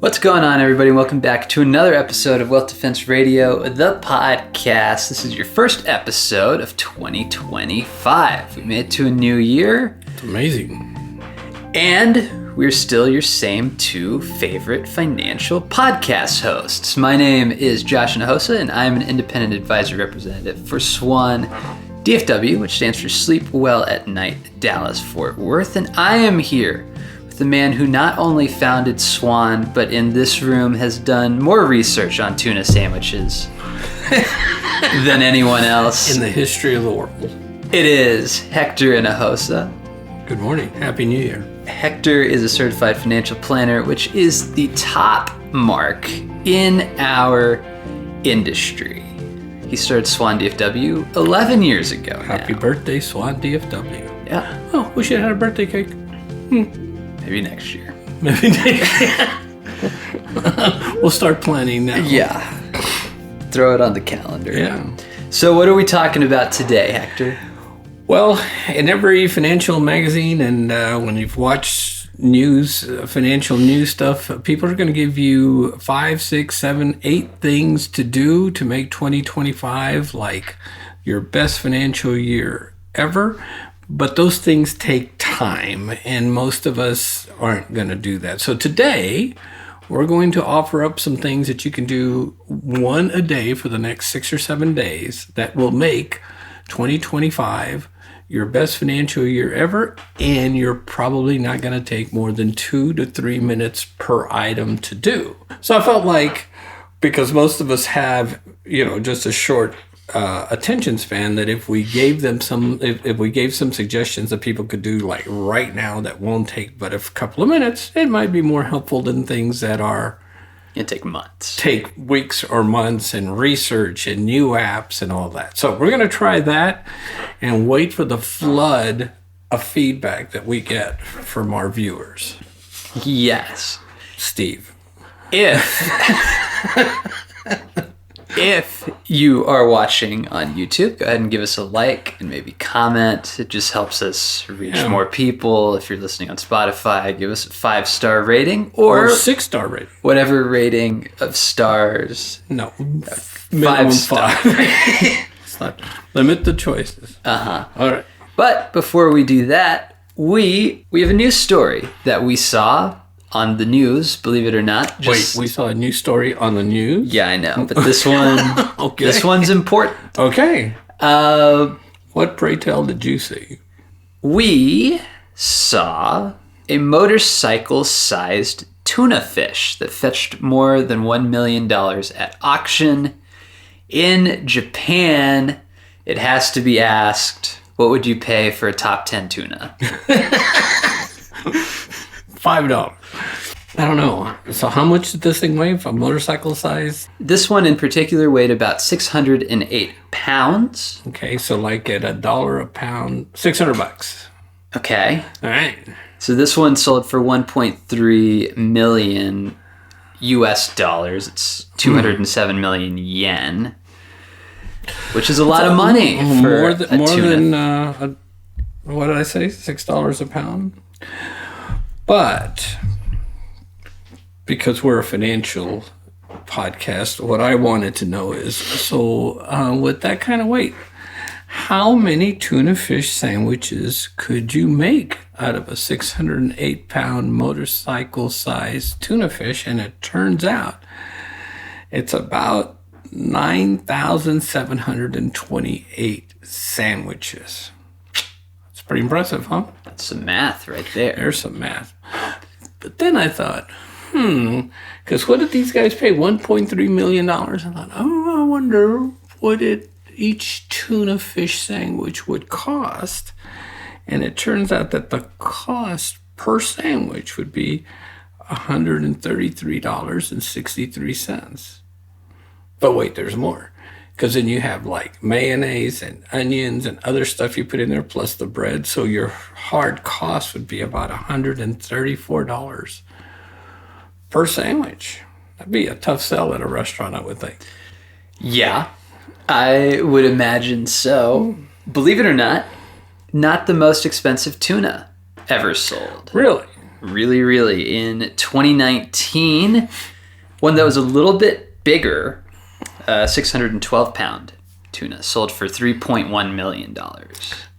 What's going on, everybody? Welcome back to another episode of Wealth Defense Radio, the podcast. This is your first episode of 2025. We made it to a new year. It's amazing. And we're still your same two favorite financial podcast hosts. My name is Josh Nahosa, and I'm an independent advisor representative for Swan DFW, which stands for Sleep Well at Night, Dallas-Fort Worth. And I am here the man who not only founded Swan, but in this room has done more research on tuna sandwiches than anyone else in the history of the world. It is Hector and Josh. Good morning. Happy New Year. Hector is a certified financial planner, which is the top mark in our industry. He started Swan DFW 11 years ago. Happy birthday, Swan DFW. Yeah. Oh, we should have had a birthday cake. Maybe next year. Maybe next year. We'll start planning now. Yeah. Throw it on the calendar. Yeah. So what are we talking about today, Hector? Well, in every financial magazine and when you've watched news, financial news stuff, people are going to give you 5, 6, 7, 8 things to do to make 2025 like your best financial year ever. But those things take time, and most of us aren't going to do that. So today, we're going to offer up some things that you can do one a day for the next 6 or 7 days that will make 2025 your best financial year ever, and you're probably not going to take more than 2 to 3 minutes per item to do. So I felt like, because most of us have, just a short attention span, that if we gave them some suggestions that people could do like right now that won't take but a couple of minutes, it might be more helpful than things that are take months, take weeks or months, and research and new apps and all that. So we're going to try that and wait for the flood of feedback that we get from our viewers. Yes. Steve, If you are watching on YouTube, go ahead and give us a like and maybe comment. It just helps us reach more people. If you're listening on Spotify, give us a 5-star rating or 6-star rating. Whatever rating of stars. No, 5 star. It's not, limit the choices. Uh-huh. All right. But before we do that, we have a news story that we saw on the news, believe it or not. Wait, we saw a new story on the news? Yeah, I know, but this one, okay. This one's important. Okay. What, pray tell, did you see? We saw a motorcycle-sized tuna fish that fetched more than $1 million at auction in Japan. It has to be asked, what would you pay for a top 10 tuna? $5. I don't know. So how much did this thing weigh for motorcycle size? This one in particular weighed about 608 pounds. Okay, so like at $1 a pound, $600. Okay. All right. So this one sold for 1.3 million US dollars. It's 207 million yen, which is a lot of money for more than what did I say? $6 a pound. But because we're a financial podcast, what I wanted to know is, so with that kind of weight, how many tuna fish sandwiches could you make out of a 608-pound motorcycle-sized tuna fish? And it turns out it's about 9,728 sandwiches. That's pretty impressive, huh? That's some math right there. There's some math. But then I thought, because what did these guys pay? $1.3 million? I thought, I wonder what each tuna fish sandwich would cost. And it turns out that the cost per sandwich would be $133.63. But wait, there's more. Because then you have like mayonnaise and onions and other stuff you put in there, plus the bread. So your hard cost would be about $134 per sandwich. That'd be a tough sell at a restaurant, I would think. Yeah, I would imagine so. Believe it or not the most expensive tuna ever sold. Really? really. In 2019, one that was a little bit bigger, 612-pound tuna sold for $3.1 million.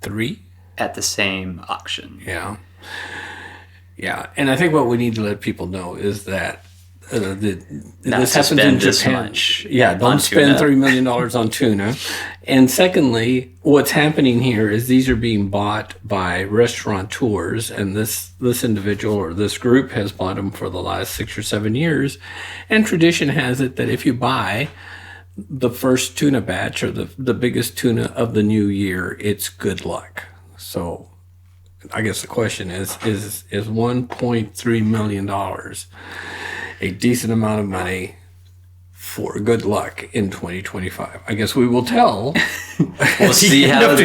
Three? At the same auction. Yeah. Yeah. And I think what we need to let people know is that this happens in Japan. Don't spend $3 million on tuna. And secondly, what's happening here is these are being bought by restaurateurs, and this individual or this group has bought them for the last 6 or 7 years. And tradition has it that if you buy the first tuna batch or the biggest tuna of the new year, it's good luck. So I guess the question is $1.3 million a decent amount of money for good luck in 2025? I guess we will tell. We'll see how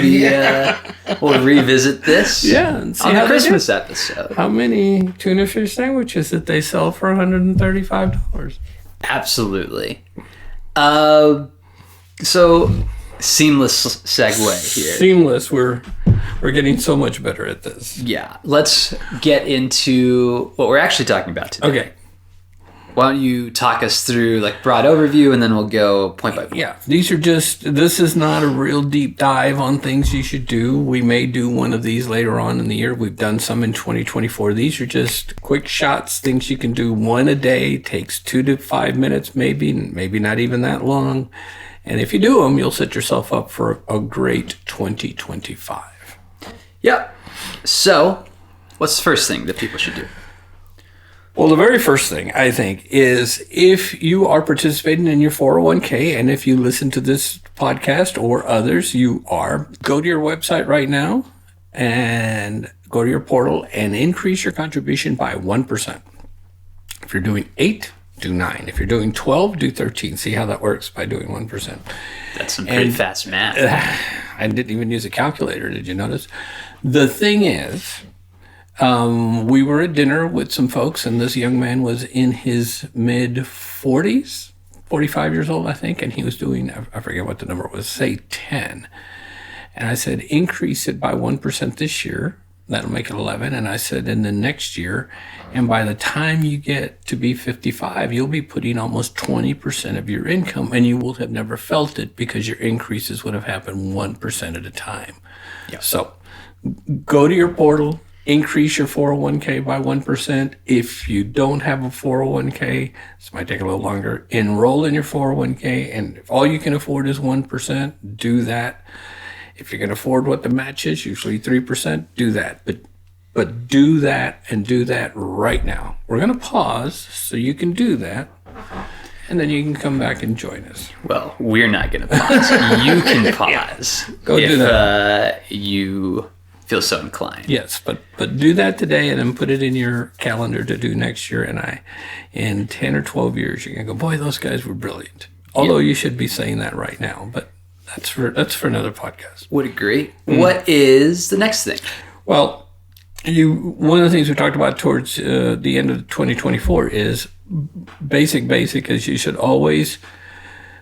we'll revisit this and see on how the Christmas episode. How many tuna fish sandwiches that they sell for $135? Absolutely. So seamless segue here. Seamless. We're getting so much better at this. Yeah. Let's get into what we're actually talking about today. Okay. Why don't you talk us through like broad overview, and then we'll go point by point. Yeah, this is not a real deep dive on things you should do. We may do one of these later on in the year. We've done some in 2024. These are just quick shots, things you can do one a day. Takes 2 to 5 minutes, maybe not even that long. And if you do them, you'll set yourself up for a great 2025. Yep. So, what's the first thing that people should do? Well, the very first thing, I think, is if you are participating in your 401k, and if you listen to this podcast or others, go to your website right now and go to your portal and increase your contribution by 1%. If you're doing 8, do 9. If you're doing 12, do 13. See how that works by doing 1%. That's some pretty fast math. I didn't even use a calculator. Did you notice? The thing is, we were at dinner with some folks, and this young man was in his mid-40s, 45 years old, I think, and he was doing, I forget what the number was, say 10. And I said, increase it by 1% this year. That'll make it 11. And I said, and then next year, and by the time you get to be 55, you'll be putting almost 20% of your income, and you will have never felt it because your increases would have happened 1% at a time. Yeah. So go to your portal, increase your 401k by 1%. If you don't have a 401k, this might take a little longer, enroll in your 401k. And if all you can afford is 1%, do that. If you can afford what the match is, usually 3%, do that. But do that, and do that right now. We're going to pause so you can do that, and then you can come back and join us. Well, we're not going to pause. You can pause. Yeah. Go do that. You feel so inclined. Yes, but do that today, and then put it in your calendar to do next year. And in 10 or 12 years, you're going to go, boy, those guys were brilliant. Although you should be saying that right now, but that's for another podcast. Would agree. What is the next thing? Well, one of the things we talked about towards the end of 2024 is basic is you should always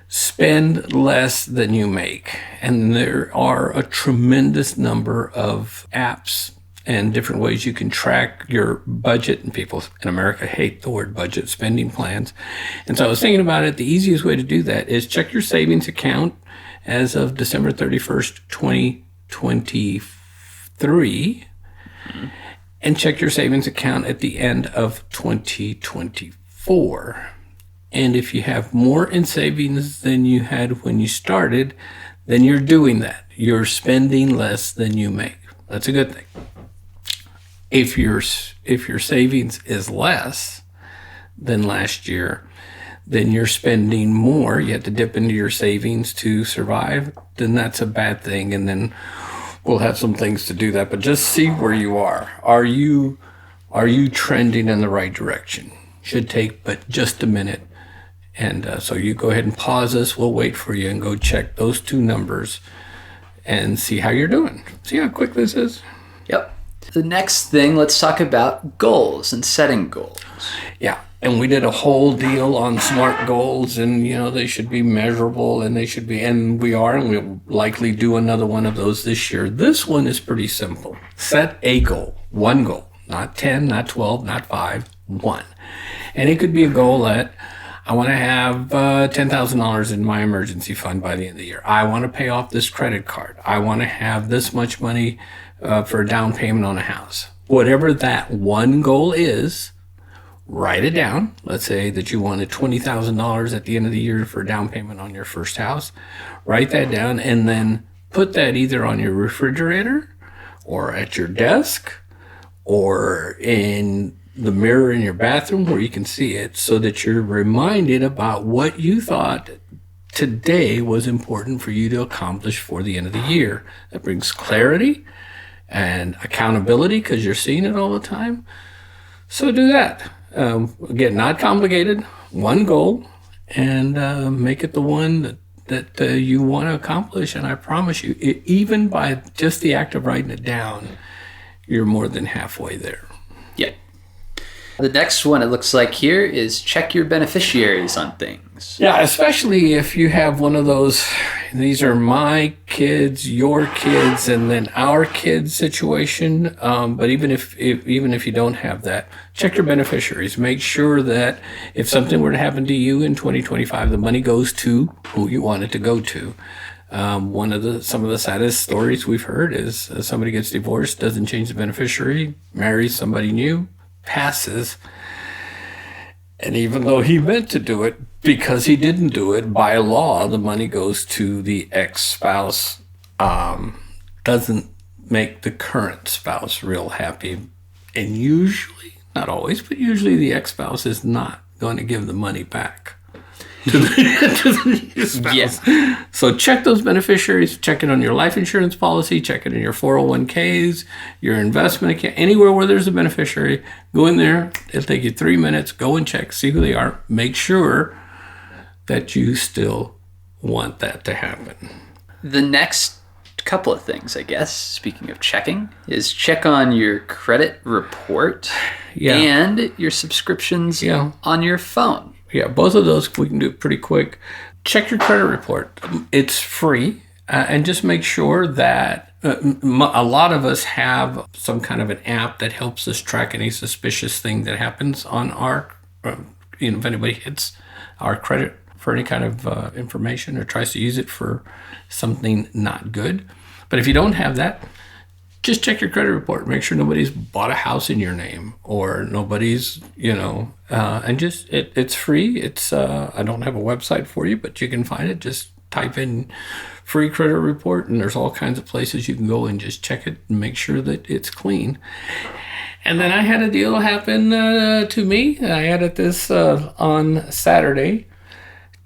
spend less than you make. And there are a tremendous number of apps and different ways you can track your budget. And people in America hate the word budget, spending plans. And so I was thinking about it. The easiest way to do that is check your savings account as of December 31st, 2023, and check your savings account at the end of 2024. And if you have more in savings than you had when you started, then you're doing that. You're spending less than you make. That's a good thing. If your savings is less than last year, then you're spending more. You have to dip into your savings to survive. Then that's a bad thing. And then we'll have some things to do that. But just see where you are. Are you trending in the right direction? Should take but just a minute. And so you go ahead and pause us. We'll wait for you and go check those two numbers and see how you're doing. See how quick this is? Yep. The next thing, let's talk about goals and setting goals. Yeah. And we did a whole deal on SMART goals, and, they should be measurable, and and we'll likely do another one of those this year. This one is pretty simple. Set a goal, one goal, not 10, not 12, not 5, 1. And it could be a goal that I want to have $10,000 in my emergency fund by the end of the year. I want to pay off this credit card. I want to have this much money for a down payment on a house. Whatever that one goal is, write it down. Let's say that you wanted $20,000 at the end of the year for a down payment on your first house. Write that down and then put that either on your refrigerator or at your desk or in the mirror in your bathroom where you can see it, so that you're reminded about what you thought today was important for you to accomplish for the end of the year. That brings clarity and accountability because you're seeing it all the time. So do that. Again, not complicated, one goal, and make it the one that you want to accomplish. And I promise you, even by just the act of writing it down, you're more than halfway there. Yeah. The next one, it looks like here, is check your beneficiaries on things. Yeah, especially if you have one of those, these are my kids, your kids, and then our kids situation. But even if you don't have that, check your beneficiaries. Make sure that if something were to happen to you in 2025, the money goes to who you want it to go to. Some of the saddest stories we've heard is somebody gets divorced, doesn't change the beneficiary, marries somebody new, passes, and even though he meant to do it, because he didn't do it, by law the money goes to the ex-spouse. Doesn't make the current spouse real happy, and usually, not always, but usually the ex-spouse is not going to give the money back to the new spouse. Yeah. So check those beneficiaries. Check it on your life insurance policy. Check it in your 401ks, your investment account, anywhere where there's a beneficiary. Go in there. It'll take you 3 minutes. Go and check. See who they are. Make sure that you still want that to happen. The next couple of things, I guess, speaking of checking, is check on your credit report and your subscriptions on your phone. Yeah, both of those we can do pretty quick. Check your credit report. It's free. And just make sure that a lot of us have some kind of an app that helps us track any suspicious thing that happens on our, if anybody hits our credit for any kind of information or tries to use it for something not good. But if you don't have that, just check your credit report. Make sure nobody's bought a house in your name or nobody's, and just, it's free. It's, I don't have a website for you, but you can find it. Just type in free credit report and there's all kinds of places you can go and just check it and make sure that it's clean. And then I had a deal happen to me. I added this on Saturday.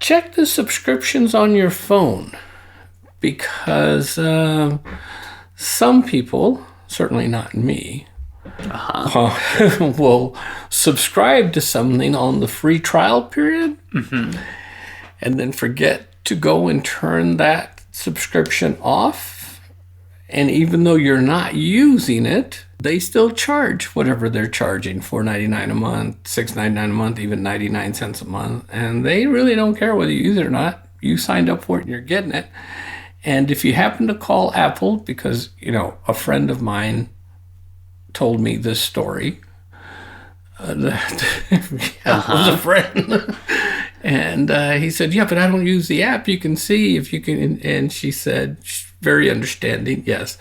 Check the subscriptions on your phone because some people, certainly not me, will subscribe to something on the free trial period and then forget to go and turn that subscription off. And even though you're not using it, they still charge whatever they're charging, $4.99 a month, $6.99 a month, even 99 cents a month. And they really don't care whether you use it or not. You signed up for it and you're getting it. And if you happen to call Apple, because, a friend of mine told me this story, that was a friend. And he said, yeah, but I don't use the app. You can see if you can. And she said, very understanding, yes,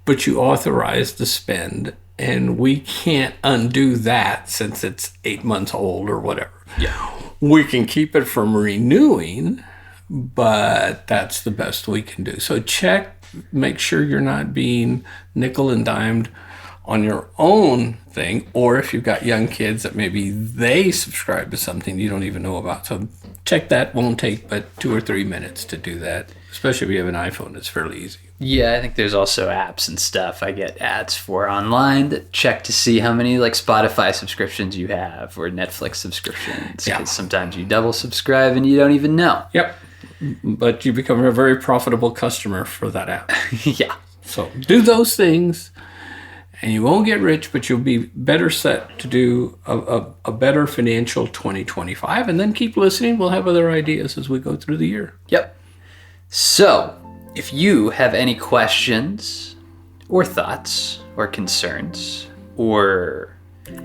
but you authorized the spend. And we can't undo that since it's 8 months old or whatever. Yeah. We can keep it from renewing, but that's the best we can do. So check, make sure you're not being nickel and dimed on your own thing, or if you've got young kids that maybe they subscribe to something you don't even know about. So check that. Won't take but 2 or 3 minutes to do that, especially if you have an iPhone. It's fairly easy. Yeah, I think there's also apps and stuff I get ads for online that check to see how many like Spotify subscriptions you have or Netflix subscriptions. Yeah. Because sometimes you double subscribe and you don't even know. Yep. But you become a very profitable customer for that app. Yeah. So do those things and you won't get rich, but you'll be better set to do a better financial 2025. And then keep listening. We'll have other ideas as we go through the year. Yep. So if you have any questions or thoughts or concerns, or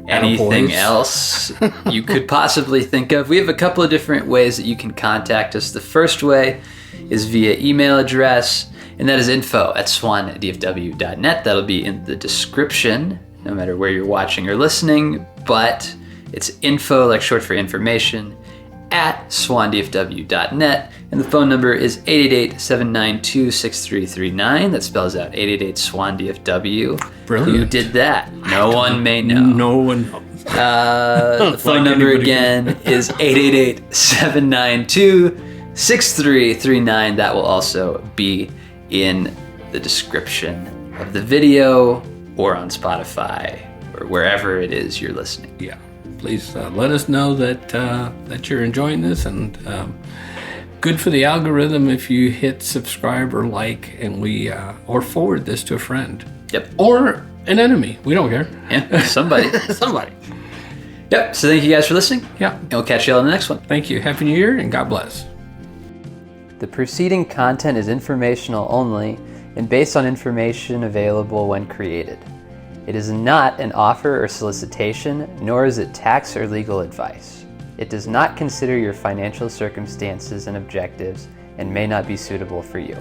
anything else you could possibly think of, we have a couple of different ways that you can contact us. The first way is via email address, and that is info@swandfw.net. That'll be in the description, no matter where you're watching or listening, but it's info, like short for information, at swandfw.net, and the phone number is 888-792-6339. That spells out 888-SWAN-DFW. Brilliant. Who did that? No one may know. No one knows. The phone number again is 888-792-6339. That will also be in the description of the video or on Spotify or wherever it is you're listening. Yeah. Please let us know that you're enjoying this, and good for the algorithm if you hit subscribe or like, and we or forward this to a friend. Yep. Or an enemy. We don't care. Yeah, somebody. Somebody. Yep. So thank you guys for listening. Yeah. And we'll catch you all in the next one. Thank you. Happy New Year, and God bless. The preceding content is informational only and based on information available when created. It is not an offer or solicitation, nor is it tax or legal advice. It does not consider your financial circumstances and objectives and may not be suitable for you.